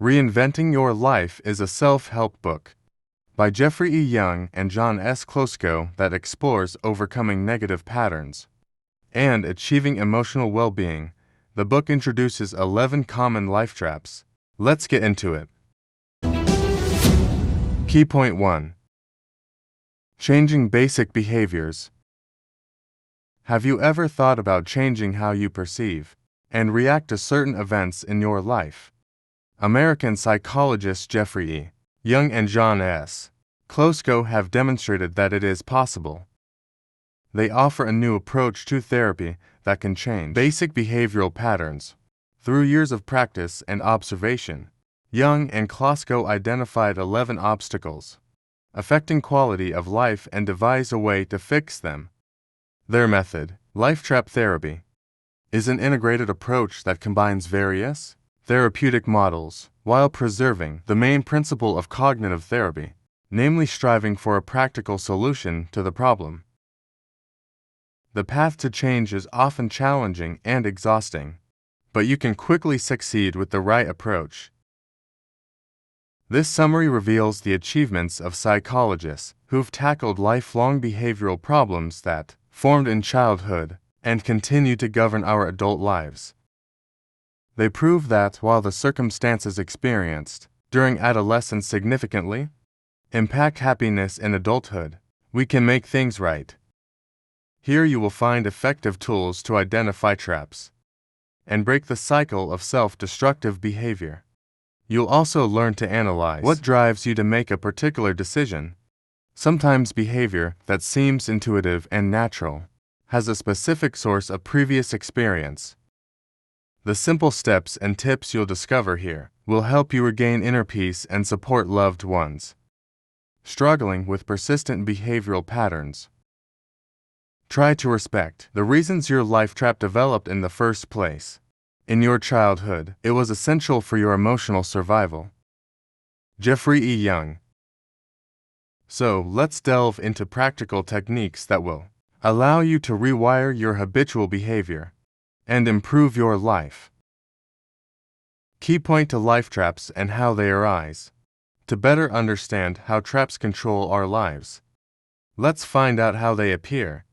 Reinventing Your Life is a self-help book by Jeffrey E. Young and John S. Klosko that explores overcoming negative patterns and achieving emotional well-being. The book introduces 11 common life traps. Let's get into it. Key point 1. Changing basic behaviors. Have you ever thought about changing how you perceive and react to certain events in your life? American psychologists Jeffrey E. Young and John S. Klosko have demonstrated that it is possible. They offer a new approach to therapy that can change basic behavioral patterns. Through years of practice and observation, Young and Klosko identified 11 obstacles affecting quality of life and devised a way to fix them. Their method, life trap therapy, is an integrated approach that combines various therapeutic models while preserving the main principle of cognitive therapy, namely striving for a practical solution to the problem. The path to change is often challenging and exhausting, but you can quickly succeed with the right approach. This summary reveals the achievements of psychologists who've tackled lifelong behavioral problems that formed in childhood and continue to govern our adult lives. They prove that while the circumstances experienced during adolescence significantly impact happiness in adulthood, we can make things right. Here you will find effective tools to identify traps and break the cycle of self-destructive behavior. You'll also learn to analyze what drives you to make a particular decision. Sometimes behavior that seems intuitive and natural has a specific source of previous experience. The simple steps and tips you'll discover here will help you regain inner peace and support loved ones struggling with persistent behavioral patterns. Try to respect the reasons your life trap developed in the first place. In your childhood, it was essential for your emotional survival. Jeffrey E. Young. So, let's delve into practical techniques that will allow you to rewire your habitual behavior and improve your life. Key point to life traps and how they arise. To better understand how traps control our lives, let's find out how they appear.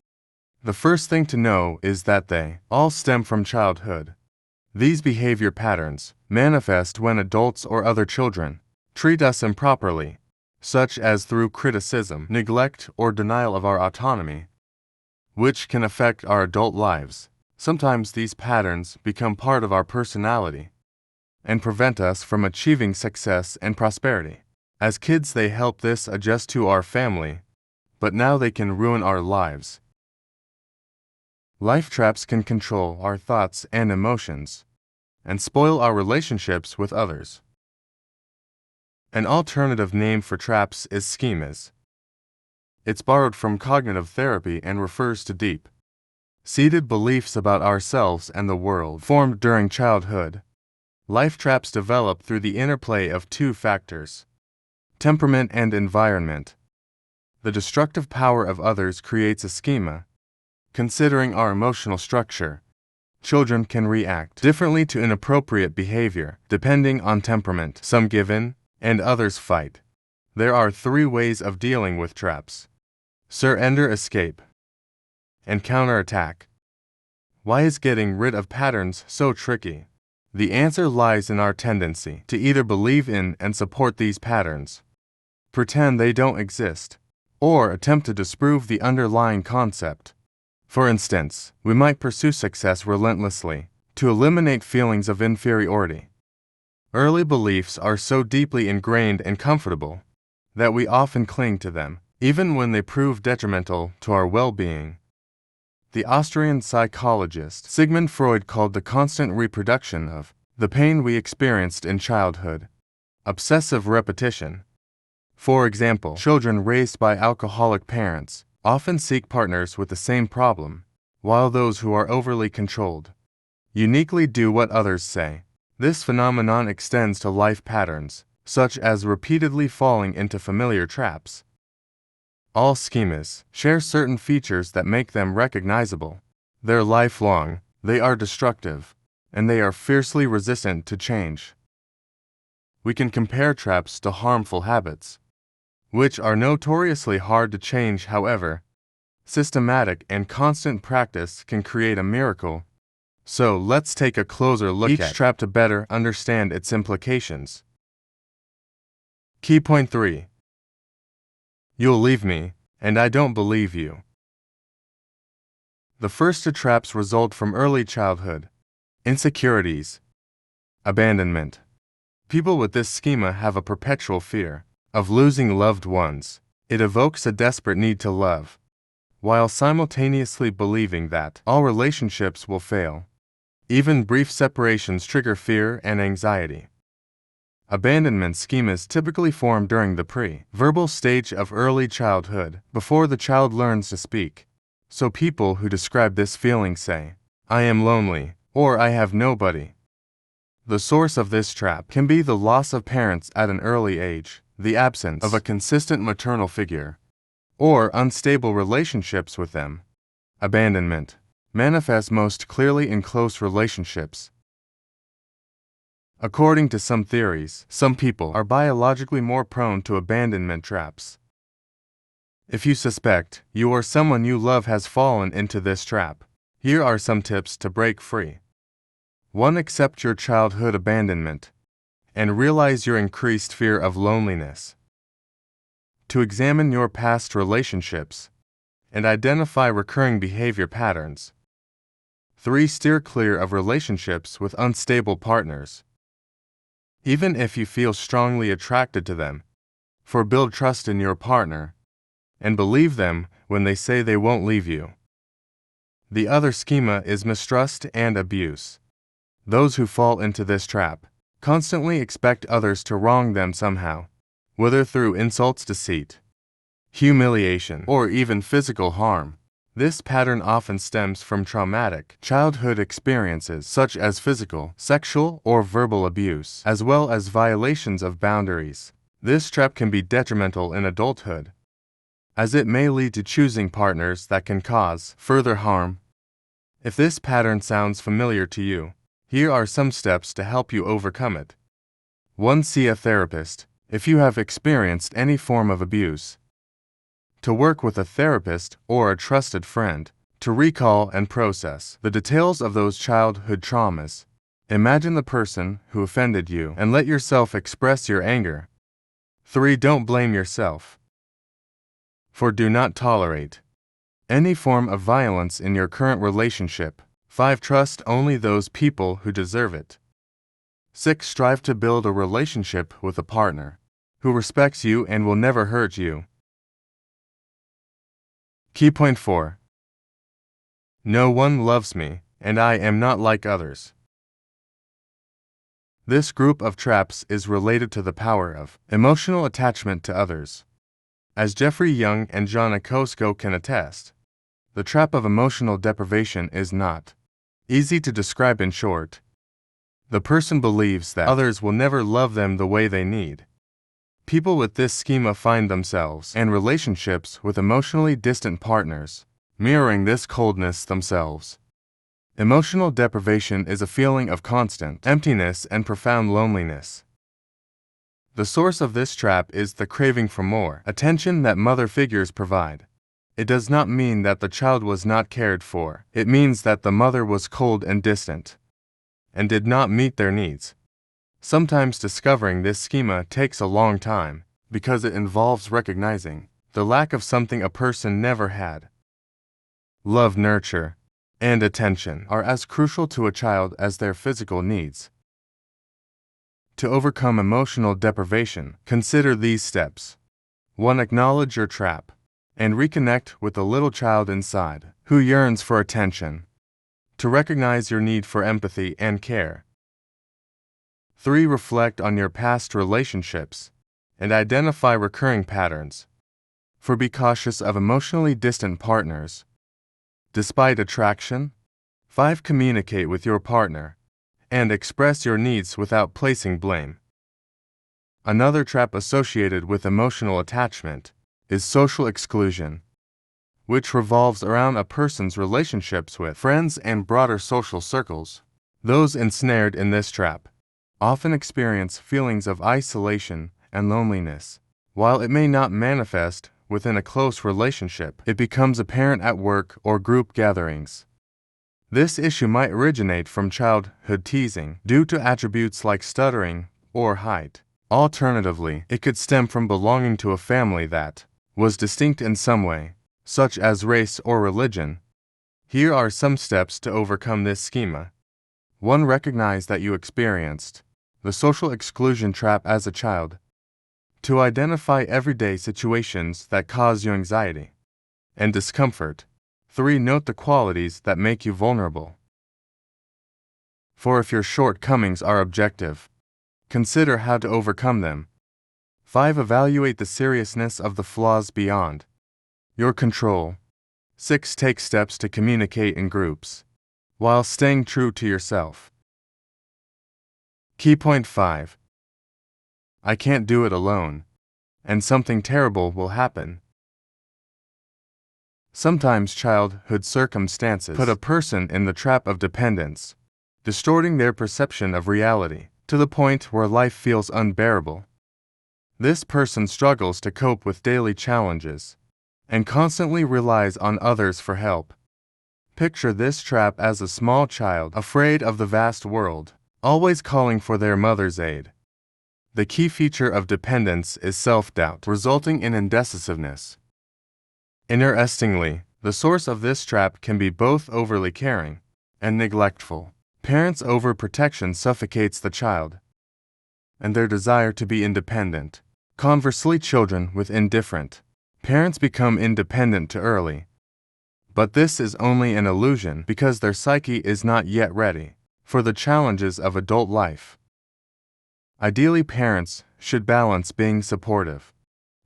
The first thing to know is that they all stem from childhood. These behavior patterns manifest when adults or other children treat us improperly, such as through criticism, neglect, or denial of our autonomy, which can affect our adult lives. Sometimes these patterns become part of our personality and prevent us from achieving success and prosperity. As kids, they help us adjust to our family, but now they can ruin our lives. Life traps can control our thoughts and emotions and spoil our relationships with others. An alternative name for traps is schemas. It's borrowed from cognitive therapy and refers to deep-seated beliefs about ourselves and the world formed during childhood. Life traps develop through the interplay of two factors: temperament and environment. The destructive power of others creates a schema. Considering our emotional structure, children can react differently to inappropriate behavior depending on temperament. Some give in, and others fight. There are 3 ways of dealing with traps: surrender, escape, and counterattack. Why is getting rid of patterns so tricky? The answer lies in our tendency to either believe in and support these patterns, pretend they don't exist, or attempt to disprove the underlying concept. For instance, we might pursue success relentlessly to eliminate feelings of inferiority. Early beliefs are so deeply ingrained and comfortable that we often cling to them, even when they prove detrimental to our well-being. The Austrian psychologist Sigmund Freud called the constant reproduction of the pain we experienced in childhood obsessive repetition. For example, children raised by alcoholic parents often seek partners with the same problem, while those who are overly controlled uniquely do what others say. This phenomenon extends to life patterns, such as repeatedly falling into familiar traps. All schemas share certain features that make them recognizable. They're lifelong, they are destructive, and they are fiercely resistant to change. we can compare traps to harmful habits, which are notoriously hard to change. However, systematic and constant practice can create a miracle. So let's take a closer look at each trap to better understand its implications. Key point 3. You'll leave me, and I don't believe you. The first two traps result from early childhood insecurities, abandonment. People with this schema have a perpetual fear of losing loved ones. It evokes a desperate need to love, while simultaneously believing that all relationships will fail. Even brief separations trigger fear and anxiety. Abandonment schemas typically form during the pre-verbal stage of early childhood, before the child learns to speak. So people who describe this feeling say, "I am lonely," or "I have nobody." The source of this trap can be the loss of parents at an early age, the absence of a consistent maternal figure, or unstable relationships with them. Abandonment manifests most clearly in close relationships. According to some theories, some people are biologically more prone to abandonment traps. If you suspect you or someone you love has fallen into this trap, here are some tips to break free. 1. Accept your childhood abandonment and realize your increased fear of loneliness. 2. Examine your past relationships and identify recurring behavior patterns. 3. Steer clear of relationships with unstable partners, even if you feel strongly attracted to them. 4. Build trust in your partner and believe them when they say they won't leave you. The other schema is mistrust and abuse. Those who fall into this trap constantly expect others to wrong them somehow, whether through insults, deceit, humiliation, or even physical harm. This pattern often stems from traumatic childhood experiences such as physical, sexual, or verbal abuse, as well as violations of boundaries. This trap can be detrimental in adulthood, as it may lead to choosing partners that can cause further harm. If this pattern sounds familiar to you, here are some steps to help you overcome it. 1. See a therapist if you have experienced any form of abuse. To work with a therapist or a trusted friend to recall and process the details of those childhood traumas. Imagine the person who offended you and let yourself express your anger. 3. Don't blame yourself. 4. Do not tolerate any form of violence in your current relationship. 5. Trust only those people who deserve it. 6. Strive to build a relationship with a partner who respects you and will never hurt you. Key point 4. No one loves me, and I am not like others. This group of traps is related to the power of emotional attachment to others. As Jeffrey Young and John Klosko can attest, the trap of emotional deprivation is not easy to describe. In short, the person believes that others will never love them the way they need. People with this schema find themselves in relationships with emotionally distant partners, mirroring this coldness themselves. Emotional deprivation is a feeling of constant emptiness and profound loneliness. The source of this trap is the craving for more attention that mother figures provide. It does not mean that the child was not cared for. It means that the mother was cold and distant and did not meet their needs. Sometimes discovering this schema takes a long time because it involves recognizing the lack of something a person never had. Love, nurture, and attention are as crucial to a child as their physical needs. To overcome emotional deprivation, consider these steps. 1. Acknowledge your trap and reconnect with the little child inside who yearns for attention. To recognize your need for empathy and care. 3. Reflect on your past relationships and identify recurring patterns. 4. Be cautious of emotionally distant partners, despite attraction. 5. Communicate with your partner and express your needs without placing blame. Another trap associated with emotional attachment is social exclusion, which revolves around a person's relationships with friends and broader social circles. Those ensnared in this trap often experience feelings of isolation and loneliness. While it may not manifest within a close relationship, it becomes apparent at work or group gatherings. This issue might originate from childhood teasing due to attributes like stuttering or height. Alternatively, it could stem from belonging to a family that was distinct in some way, such as race or religion. Here are some steps to overcome this schema. 1. Recognize that you experienced the social exclusion trap as a child. 2. Identify everyday situations that cause you anxiety and discomfort. 3. Note the qualities that make you vulnerable. 4. If your shortcomings are objective, consider how to overcome them. 5. Evaluate the seriousness of the flaws beyond your control. 6. Take steps to communicate in groups while staying true to yourself. Key point 5. I can't do it alone, and something terrible will happen. Sometimes childhood circumstances put a person in the trap of dependence, distorting their perception of reality to the point where life feels unbearable. This person struggles to cope with daily challenges and constantly relies on others for help. Picture this trap as a small child afraid of the vast world, always calling for their mother's aid. The key feature of dependence is self-doubt, resulting in indecisiveness. Interestingly, the source of this trap can be both overly caring and neglectful. Parents' overprotection suffocates the child and their desire to be independent. Conversely, children with indifferent parents become independent too early. But this is only an illusion because their psyche is not yet ready for the challenges of adult life. Ideally, parents should balance being supportive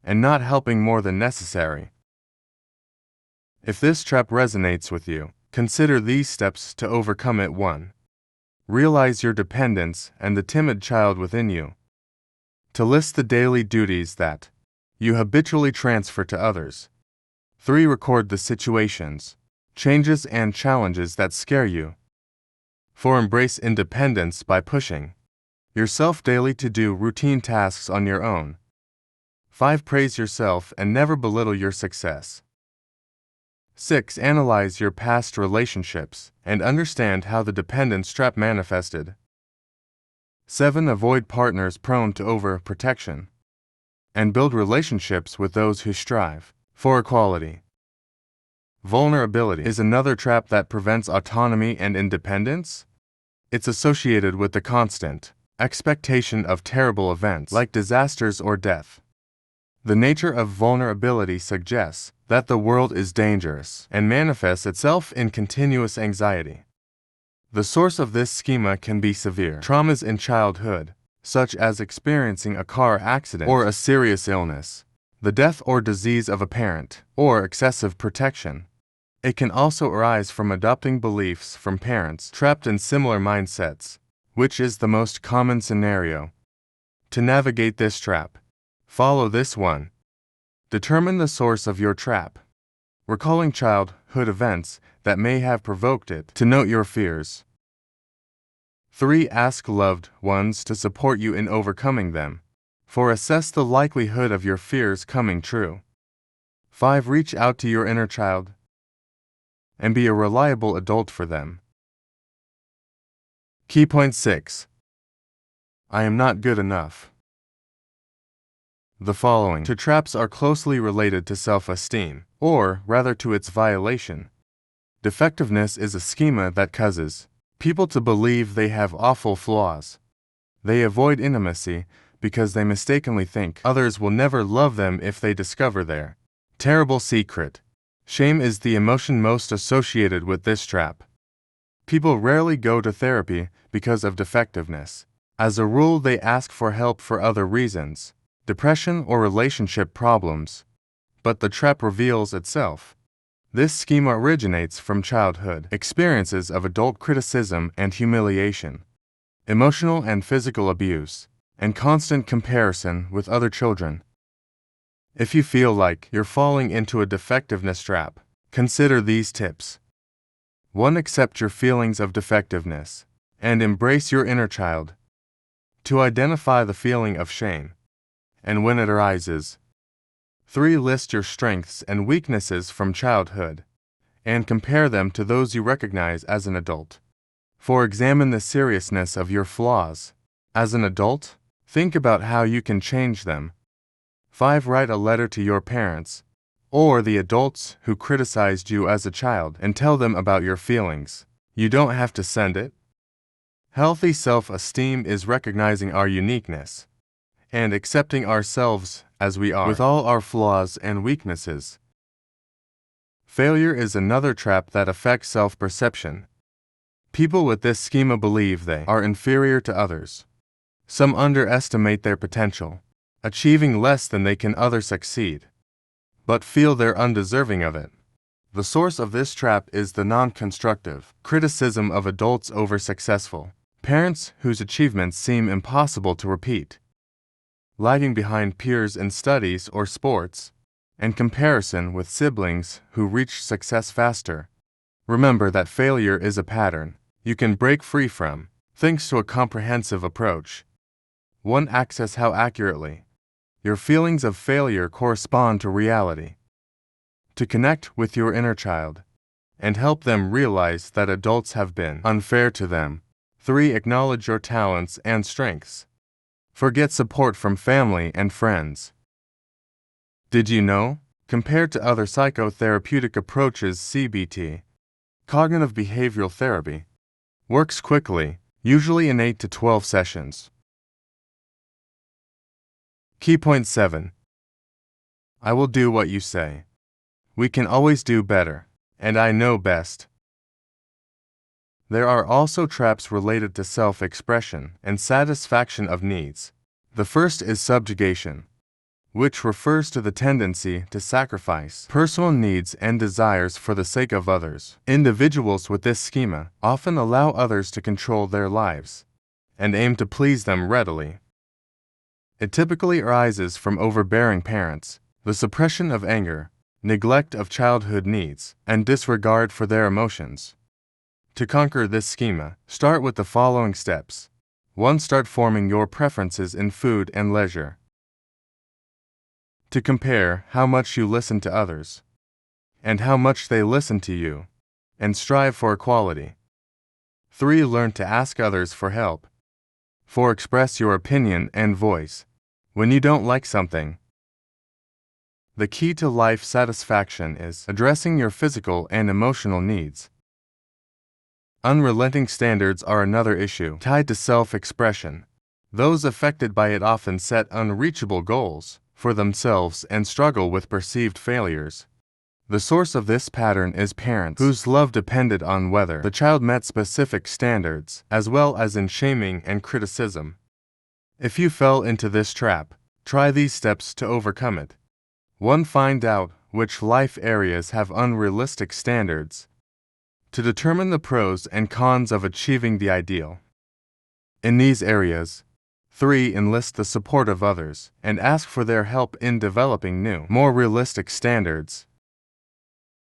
and not helping more than necessary. If this trap resonates with you, consider these steps to overcome it. 1. Realize your dependence and the timid child within you. To list the daily duties that you habitually transfer to others. 3. Record the situations, changes, and challenges that scare you. 4. Embrace independence by pushing yourself daily to do routine tasks on your own. 5. Praise yourself and never belittle your success. 6. Analyze your past relationships and understand how the dependence trap manifested. 7. Avoid partners prone to overprotection and build relationships with those who strive for equality. Vulnerability is another trap that prevents autonomy and independence. It's associated with the constant expectation of terrible events like disasters or death. The nature of vulnerability suggests that the world is dangerous and manifests itself in continuous anxiety. The source of this schema can be severe traumas in childhood, such as experiencing a car accident or a serious illness, the death or disease of a parent, or excessive protection. It can also arise from adopting beliefs from parents trapped in similar mindsets, which is the most common scenario. To navigate this trap, follow this one. Determine the source of your trap, recalling childhood events that may have provoked it to note your fears. 3. Ask loved ones to support you in overcoming them. 4. Assess the likelihood of your fears coming true. 5. Reach out to your inner child and be a reliable adult for them. Key point 6. I am not good enough. The following two traps are closely related to self-esteem, or rather to its violation. Defectiveness is a schema that causes people to believe they have awful flaws. They avoid intimacy because they mistakenly think others will never love them if they discover their terrible secret. Shame is the emotion most associated with this trap. People rarely go to therapy because of defectiveness. As a rule, they ask for help for other reasons, depression or relationship problems. But the trap reveals itself. This schema originates from childhood experiences of adult criticism and humiliation, emotional and physical abuse, and constant comparison with other children. If you feel like you're falling into a defectiveness trap, consider these tips. 1. Accept your feelings of defectiveness and embrace your inner child. To identify the feeling of shame, and when it arises. 3. List your strengths and weaknesses from childhood, and compare them to those you recognize as an adult. 4. Examine the seriousness of your flaws. As an adult, think about how you can change them. 5. Write a letter to your parents, or the adults who criticized you as a child, and tell them about your feelings. You don't have to send it. Healthy self-esteem is recognizing our uniqueness and accepting ourselves as we are, with all our flaws and weaknesses. Failure is another trap that affects self-perception. People with this schema believe they are inferior to others. Some underestimate their potential, achieving less than they can others succeed, but feel they're undeserving of it. The source of this trap is the non-constructive criticism of adults over successful parents whose achievements seem impossible to repeat, lagging behind peers in studies or sports, and comparison with siblings who reach success faster. Remember that failure is a pattern you can break free from, thanks to a comprehensive approach. 1. Access how accurately your feelings of failure correspond to reality. To connect with your inner child and help them realize that adults have been unfair to them. 3. Acknowledge your talents and strengths. Forget support from family and friends. Did you know, compared to other psychotherapeutic approaches, CBT, cognitive behavioral therapy, works quickly, usually in 8 to 12 sessions. Key point 7. I will do what you say. We can always do better, and I know best. There are also traps related to self-expression and satisfaction of needs. The first is subjugation, which refers to the tendency to sacrifice personal needs and desires for the sake of others. Individuals with this schema often allow others to control their lives and aim to please them readily. It typically arises from overbearing parents, the suppression of anger, neglect of childhood needs, and disregard for their emotions. To conquer this schema, start with the following steps. 1. Start forming your preferences in food and leisure. To compare how much you listen to others, and how much they listen to you, and strive for equality. 3. Learn to ask others for help. 4. Express your opinion and voice when you don't like something. The key to life satisfaction is addressing your physical and emotional needs. Unrelenting standards are another issue tied to self-expression. Those affected by it often set unreachable goals for themselves and struggle with perceived failures. The source of this pattern is parents whose love depended on whether the child met specific standards, as well as in shaming and criticism. If you fell into this trap, try these steps to overcome it. 1. Find out which life areas have unrealistic standards. To determine the pros and cons of achieving the ideal. In these areas, 3. Enlist the support of others and ask for their help in developing new, more realistic standards.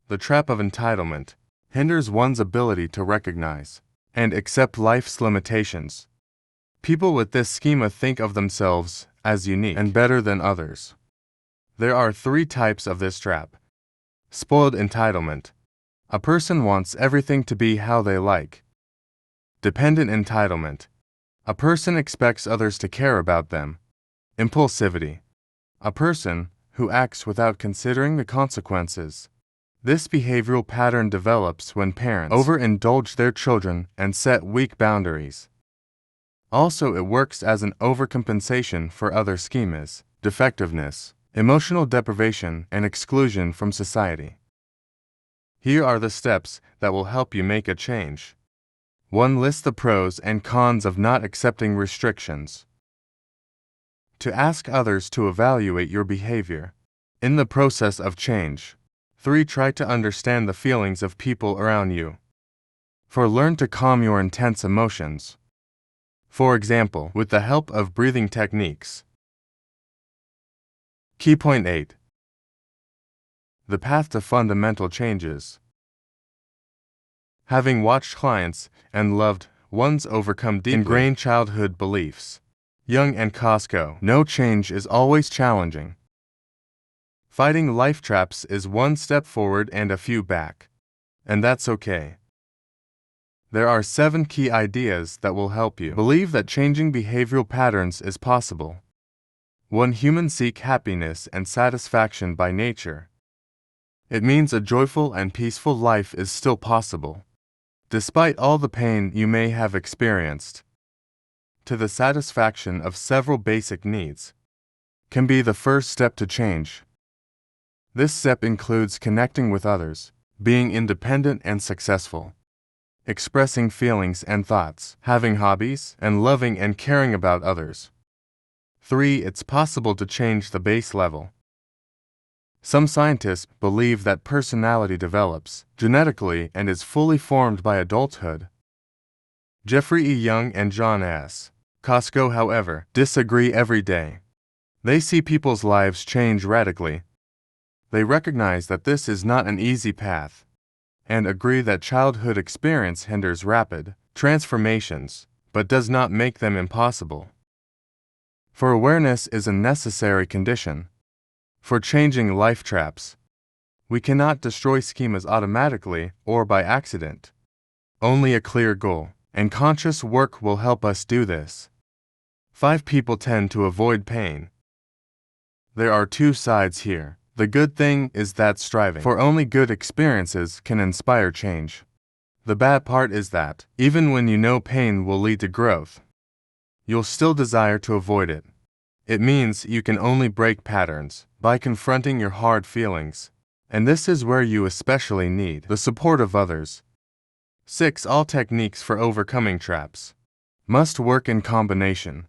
The trap of entitlement hinders one's ability to recognize and accept life's limitations. People with this schema think of themselves as unique and better than others. There are 3 types of this trap. Spoiled entitlement. A person wants everything to be how they like. Dependent entitlement. A person expects others to care about them. Impulsivity. A person who acts without considering the consequences. This behavioral pattern develops when parents overindulge their children and set weak boundaries. Also, it works as an overcompensation for other schemas, defectiveness, emotional deprivation, and exclusion from society. Here are the steps that will help you make a change. 1. List the pros and cons of not accepting restrictions. To ask others to evaluate your behavior in the process of change. 3. Try to understand the feelings of people around you. 4. Learn to calm your intense emotions. For example, with the help of breathing techniques. Key point 8. The path to fundamental changes. Having watched clients and loved ones overcome deeply ingrained childhood beliefs, Young and Klosko. No change is always challenging. Fighting life traps is one step forward and a few back. And that's okay. There are 7 key ideas that will help you believe that changing behavioral patterns is possible. 1. Humans seek happiness and satisfaction by nature. It means a joyful and peaceful life is still possible, despite all the pain you may have experienced. To the satisfaction of several basic needs can be the first step to change. This step includes connecting with others, being independent and successful, expressing feelings and thoughts, having hobbies, and loving and caring about others. 3. It's possible to change the base level. Some scientists believe that personality develops genetically and is fully formed by adulthood. Jeffrey E. Young and John S. Klosko, however, disagree every day. They see people's lives change radically. They recognize that this is not an easy path, and agree that childhood experience hinders rapid transformations, but does not make them impossible. For awareness is a necessary condition for changing life traps. We cannot destroy schemas automatically or by accident. Only a clear goal and conscious work will help us do this. 5. People tend to avoid pain. There are 2 sides here. The good thing is that striving for only good experiences can inspire change. The bad part is that, even when you know pain will lead to growth, you'll still desire to avoid it. It means you can only break patterns by confronting your hard feelings, and this is where you especially need the support of others. 6. All techniques for overcoming traps must work in combination.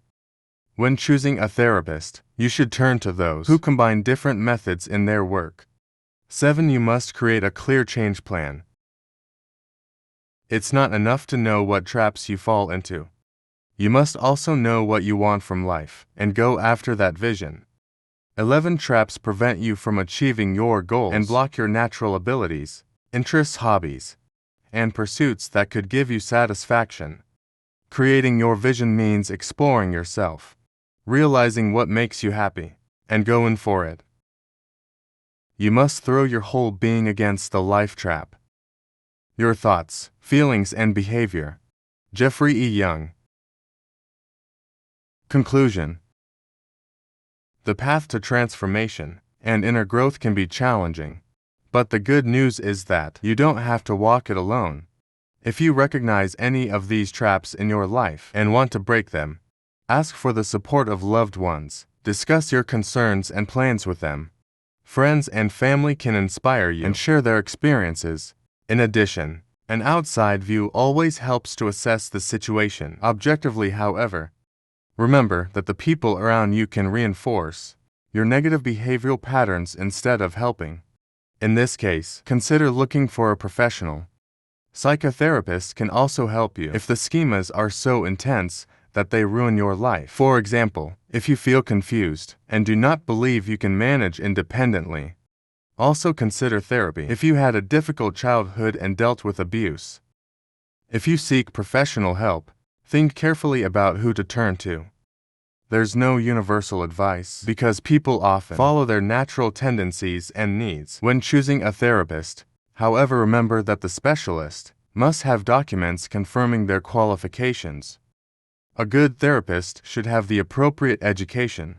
When choosing a therapist, you should turn to those who combine different methods in their work. 7. You must create a clear change plan. It's not enough to know what traps you fall into. You must also know what you want from life and go after that vision. 11. Traps prevent you from achieving your goals and block your natural abilities, interests, hobbies, and pursuits that could give you satisfaction. Creating your vision means exploring yourself, realizing what makes you happy, and going for it. You must throw your whole being against the life trap. Your thoughts, feelings, and behavior. Jeffrey E. Young. Conclusion. The path to transformation and inner growth can be challenging, but the good news is that you don't have to walk it alone. If you recognize any of these traps in your life and want to break them, ask for the support of loved ones. Discuss your concerns and plans with them. Friends and family can inspire you and share their experiences. In addition, an outside view always helps to assess the situation objectively. However, remember that the people around you can reinforce your negative behavioral patterns instead of helping. In this case, consider looking for a professional. Psychotherapists can also help you if the schemas are so intense that they ruin your life. For example, if you feel confused and do not believe you can manage independently, also consider therapy if you had a difficult childhood and dealt with abuse. If you seek professional help, think carefully about who to turn to. There's no universal advice because people often follow their natural tendencies and needs when choosing a therapist. However, remember that the specialist must have documents confirming their qualifications. A good therapist should have the appropriate education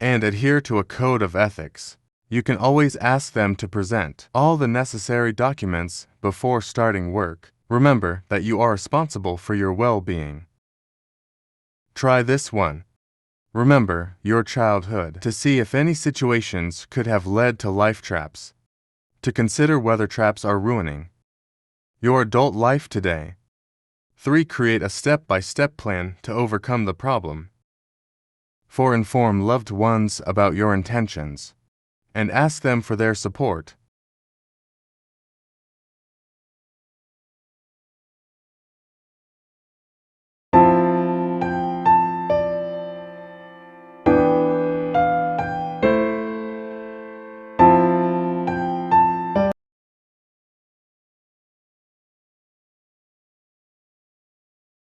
and adhere to a code of ethics. You can always ask them to present all the necessary documents before starting work. Remember that you are responsible for your well-being. Try this one. Remember your childhood to see if any situations could have led to life traps. To consider whether traps are ruining your adult life today. 3. Create a step-by-step plan to overcome the problem. 4. Inform loved ones about your intentions and ask them for their support.